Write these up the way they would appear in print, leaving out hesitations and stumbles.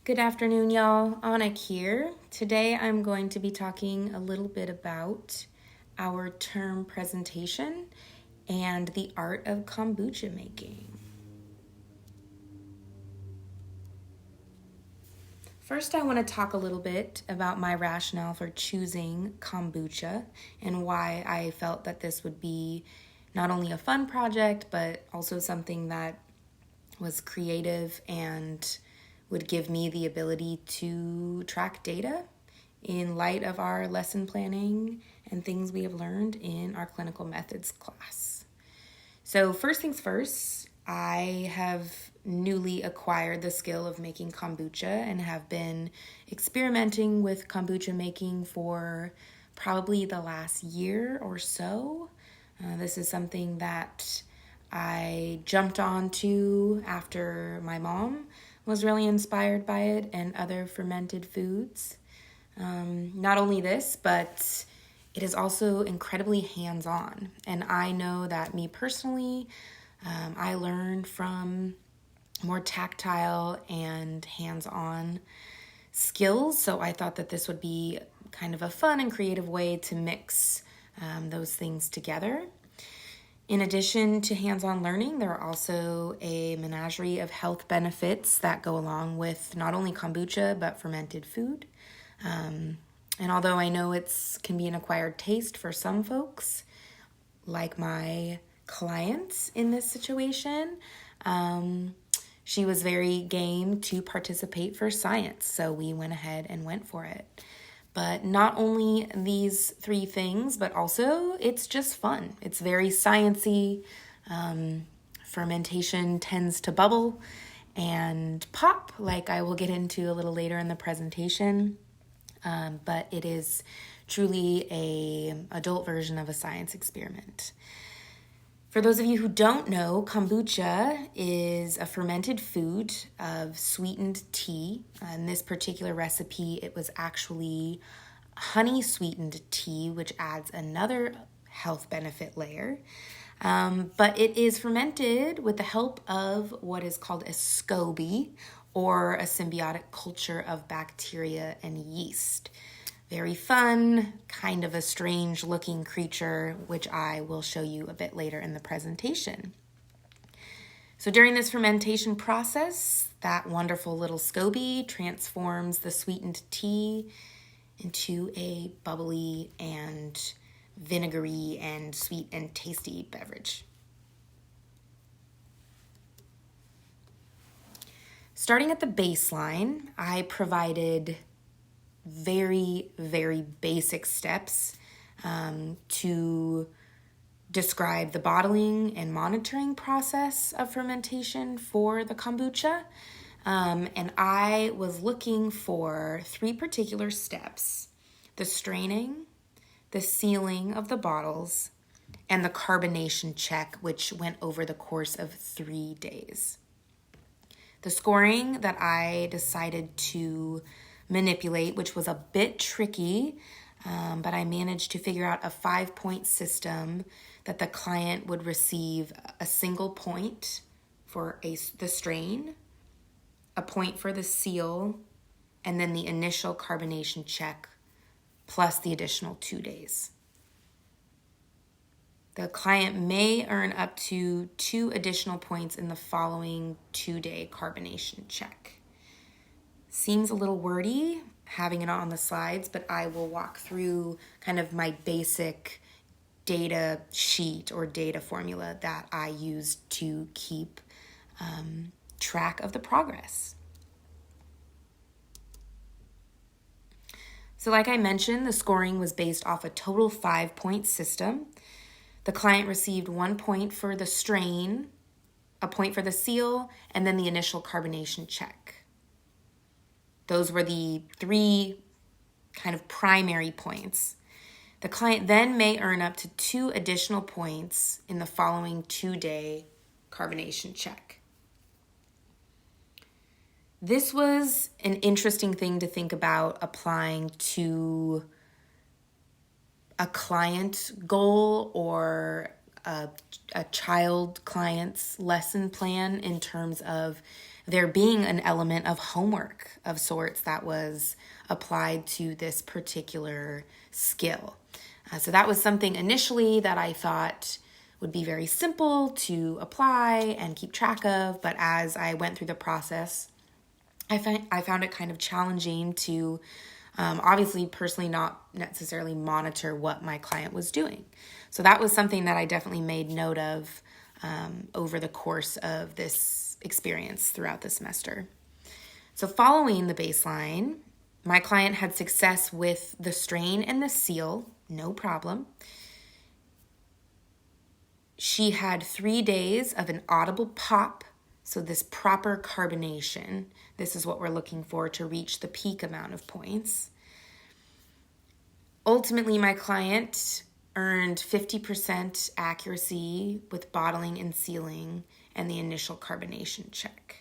Good afternoon, y'all. Anna here. Today I'm going to be talking a little bit about our term presentation and the art of kombucha making. First, I want to talk a little bit about my rationale for choosing kombucha and why I felt that this would be not only a fun project, but also something that was creative and would give me the ability to track data in light of our lesson planning and things we have learned in our clinical methods class. So first things first, I have newly acquired the skill of making kombucha and have been experimenting with kombucha making for probably the last year or so. This is something that I jumped onto after my mom was really inspired by it and other fermented foods. Not only this, but it is also incredibly hands-on. And I know that me personally, I learned from more tactile and hands-on skills. So I thought that this would be kind of a fun and creative way to mix those things together. In addition to hands-on learning, there are also a menagerie of health benefits that go along with not only kombucha, but fermented food. And although I know it can be an acquired taste for some folks, like my client in this situation, she was very game to participate for science, so we went ahead and went for it. But not only these three things, but also it's just fun. It's very sciencey. Fermentation tends to bubble and pop, like I will get into a little later in the presentation. But it is truly an adult version of a science experiment. For those of you who don't know, kombucha is a fermented food of sweetened tea. In this particular recipe, it was actually honey sweetened tea, which adds another health benefit layer. But it is fermented with the help of what is called a SCOBY, or a symbiotic culture of bacteria and yeast. Very fun, kind of a strange looking creature, which I will show you a bit later in the presentation. So during this fermentation process, that wonderful little SCOBY transforms the sweetened tea into a bubbly and vinegary and sweet and tasty beverage. Starting at the baseline, I provided very, very basic steps to describe the bottling and monitoring process of fermentation for the kombucha. And I was looking for three particular steps: the straining, the sealing of the bottles, and the carbonation check, which went over the course of 3 days. The scoring that I decided to manipulate, which was a bit tricky, but I managed to figure out a 5-point system that the client would receive a single point for the strain, a point for the seal, and then the initial carbonation check, plus the additional 2 days. The client may earn up to 2 additional points in the following 2-day carbonation check. Seems a little wordy having it on the slides, but I will walk through kind of my basic data sheet or data formula that I used to keep track of the progress. So like I mentioned, the scoring was based off a total 5-point system. The client received 1 point for the strain, a point for the seal, and then the initial carbonation check. Those were the 3 kind of primary points. The client then may earn up to 2 additional points in the following 2-day carbonation check. This was an interesting thing to think about applying to a client goal or a child client's lesson plan, in terms of there being an element of homework of sorts that was applied to this particular skill. So that was something initially that I thought would be very simple to apply and keep track of, but as I went through the process, I found it kind of challenging to obviously personally not necessarily monitor what my client was doing. So that was something that I definitely made note of over the course of this experience throughout the semester. So following the baseline, my client had success with the strain and the seal, no problem. She had 3 days of an audible pop, so this proper carbonation. This is what we're looking for to reach the peak amount of points. Ultimately, my client earned 50% accuracy with bottling and sealing and the initial carbonation check.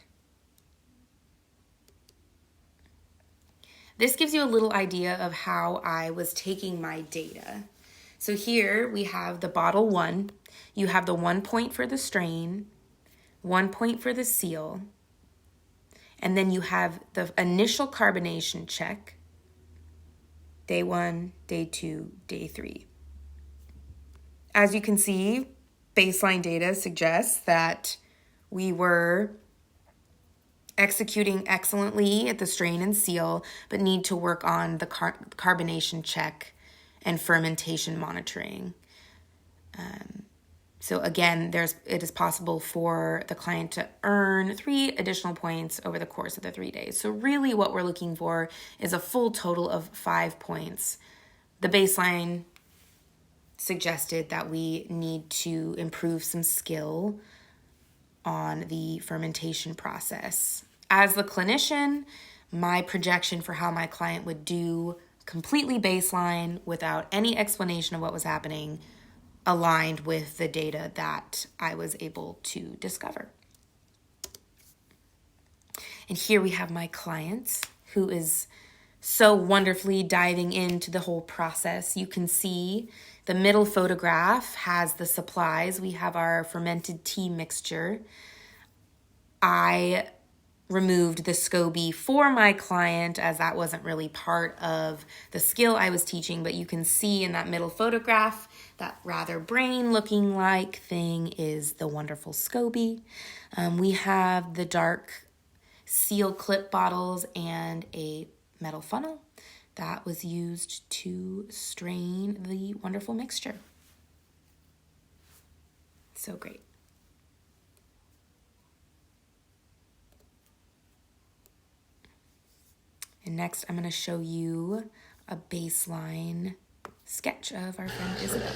This gives you a little idea of how I was taking my data. So here we have the bottle 1. You have the 1 point for the strain, 1 point for the seal, and then you have the initial carbonation check, day 1, day 2, day 3. As you can see, baseline data suggests that we were executing excellently at the strain and seal, but need to work on the carbonation check and fermentation monitoring. So again, it is possible for the client to earn 3 additional points over the course of the 3 days. So really what we're looking for is a full total of 5 points. The baseline suggested that we need to improve some skill on the fermentation process. As the clinician, my projection for how my client would do completely baseline without any explanation of what was happening aligned with the data that I was able to discover. And here we have my client who is so wonderfully diving into the whole process. You can see the middle photograph has the supplies. We have our fermented tea mixture. I removed the SCOBY for my client as that wasn't really part of the skill I was teaching, but you can see in that middle photograph, that rather brain looking like thing is the wonderful SCOBY. We have the dark seal clip bottles and a metal funnel that was used to strain the wonderful mixture. So great. And next, I'm going to show you a baseline sketch of our friend Isabel.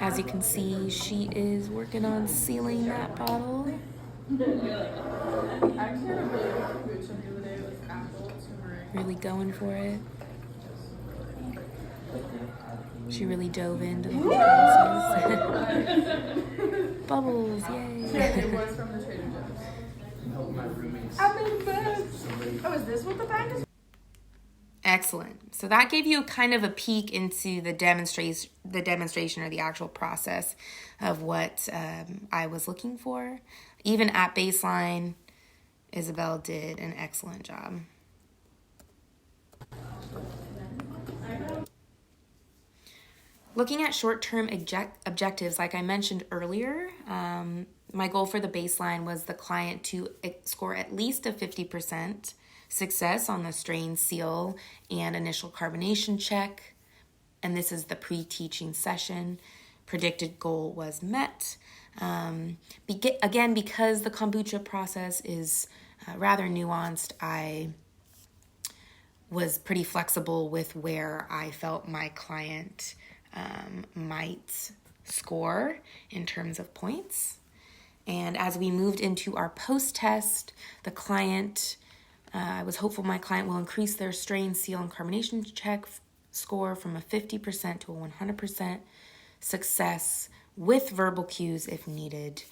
As you can see, she is working on sealing that bottle. Really going for it. She really dove into the whole process. Bubbles, yay. It was from the Trader Joe's. I made a bag. Oh, is this what the bag is? Excellent. So that gave you kind of a peek into the demonstration or the actual process of what I was looking for. Even at baseline, Isabel did an excellent job. Looking at short-term objectives, like I mentioned earlier, my goal for the baseline was the client to score at least a 50% success on the strain, seal, and initial carbonation check. And this is the pre-teaching session. Predicted goal was met. Again, because the kombucha process is rather nuanced, I was pretty flexible with where I felt my client might score in terms of points. And as we moved into our post-test, the client, I was hopeful my client will increase their strain, seal, and carbonation check score from a 50% to a 100% success with verbal cues if needed.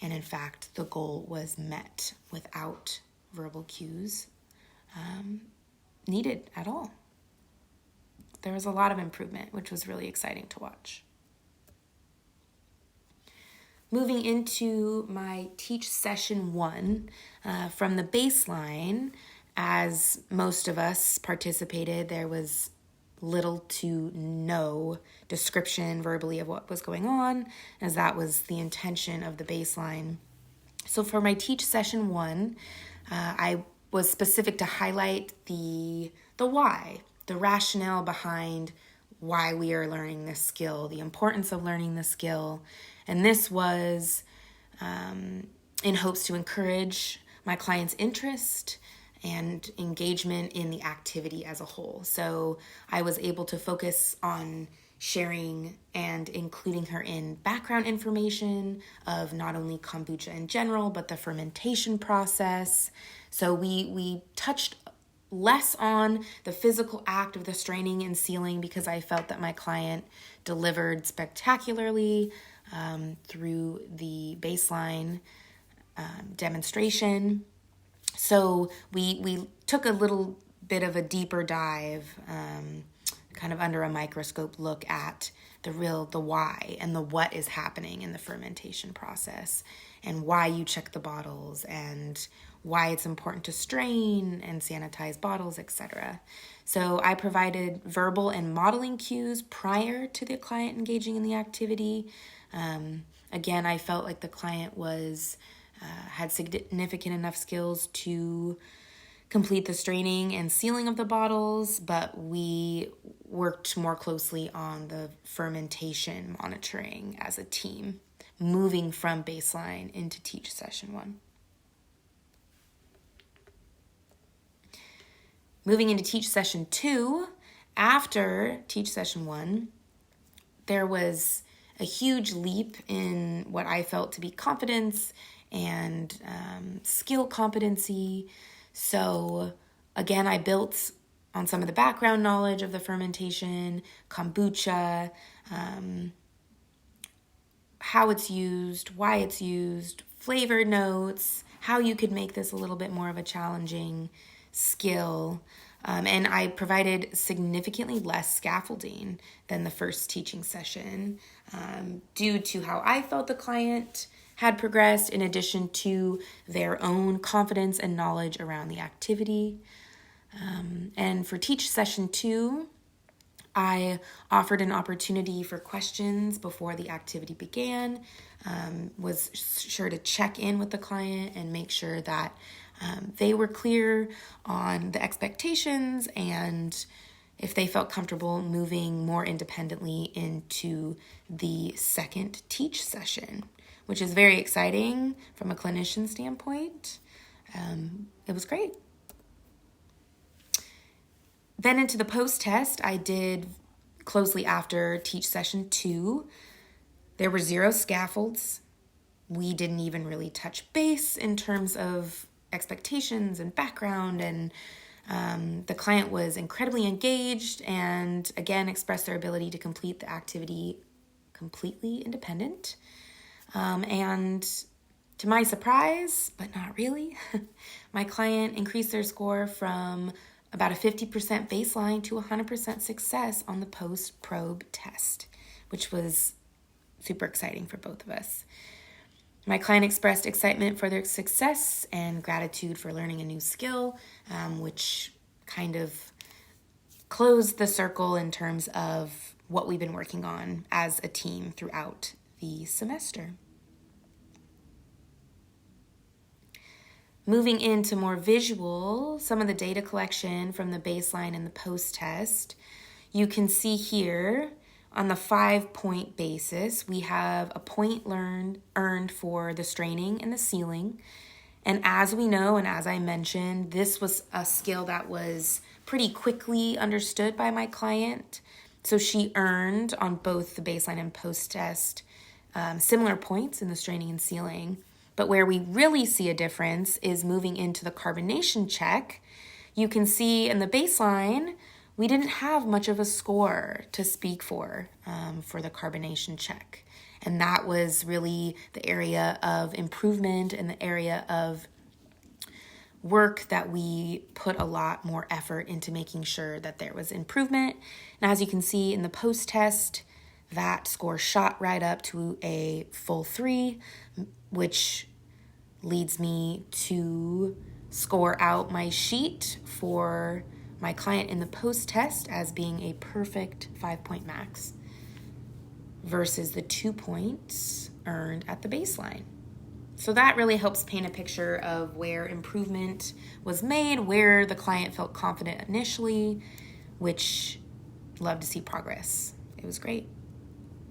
And in fact, the goal was met without verbal cues needed at all. there was a lot of improvement, which was really exciting to watch. Moving into my teach session 1, from the baseline, as most of us participated, there was little to no description verbally of what was going on, as that was the intention of the baseline. So for my teach session 1, I was specific to highlight the why, the rationale behind why we are learning this skill, the importance of learning the skill. And this was in hopes to encourage my client's interest and engagement in the activity as a whole. So I was able to focus on sharing and including her in background information of not only kombucha in general, but the fermentation process. So we touched less on the physical act of the straining and sealing because I felt that my client delivered spectacularly through the baseline demonstration. So we took a little bit of a deeper dive, kind of under a microscope look at the why and the what is happening in the fermentation process and why you check the bottles and why it's important to strain and sanitize bottles, etc. So I provided verbal and modeling cues prior to the client engaging in the activity. Again, I felt like the client had significant enough skills to complete the straining and sealing of the bottles, but we worked more closely on the fermentation monitoring as a team, moving from baseline into teach session 1. Moving into teach session 2, after teach session 1, there was a huge leap in what I felt to be confidence and skill competency. So again, I built on some of the background knowledge of the fermentation, kombucha, how it's used, why it's used, flavor notes, how you could make this a little bit more of a challenging skill. And I provided significantly less scaffolding than the first teaching session due to how I felt the client had progressed, in addition to their own confidence and knowledge around the activity. And for teach session 2, I offered an opportunity for questions before the activity began, was sure to check in with the client and make sure that they were clear on the expectations and if they felt comfortable moving more independently into the second teach session, which is very exciting from a clinician standpoint. It was great. Then into the post-test, I did closely after teach session 2. There were 0 scaffolds. We didn't even really touch base in terms of expectations and background, and the client was incredibly engaged and again expressed their ability to complete the activity completely independent. And to my surprise, but not really, my client increased their score from about a 50% baseline to 100% success on the post-probe test, which was super exciting for both of us. My client expressed excitement for their success and gratitude for learning a new skill, which kind of closed the circle in terms of what we've been working on as a team throughout the semester. Moving into more visual, some of the data collection from the baseline and the post-test, you can see here on the 5-point basis, we have a point earned for the straining and the sealing. And as we know, and as I mentioned, this was a skill that was pretty quickly understood by my client. So she earned on both the baseline and post-test similar points in the straining and sealing. But where we really see a difference is moving into the carbonation check. You can see in the baseline, we didn't have much of a score to speak for the carbonation check. And that was really the area of improvement and the area of work that we put a lot more effort into making sure that there was improvement. And as you can see in the post-test, that score shot right up to a full 3, which leads me to score out my sheet for my client in the post-test as being a perfect 5-point max versus the 2 points earned at the baseline. So that really helps paint a picture of where improvement was made, where the client felt confident initially, which love to see progress. It was great.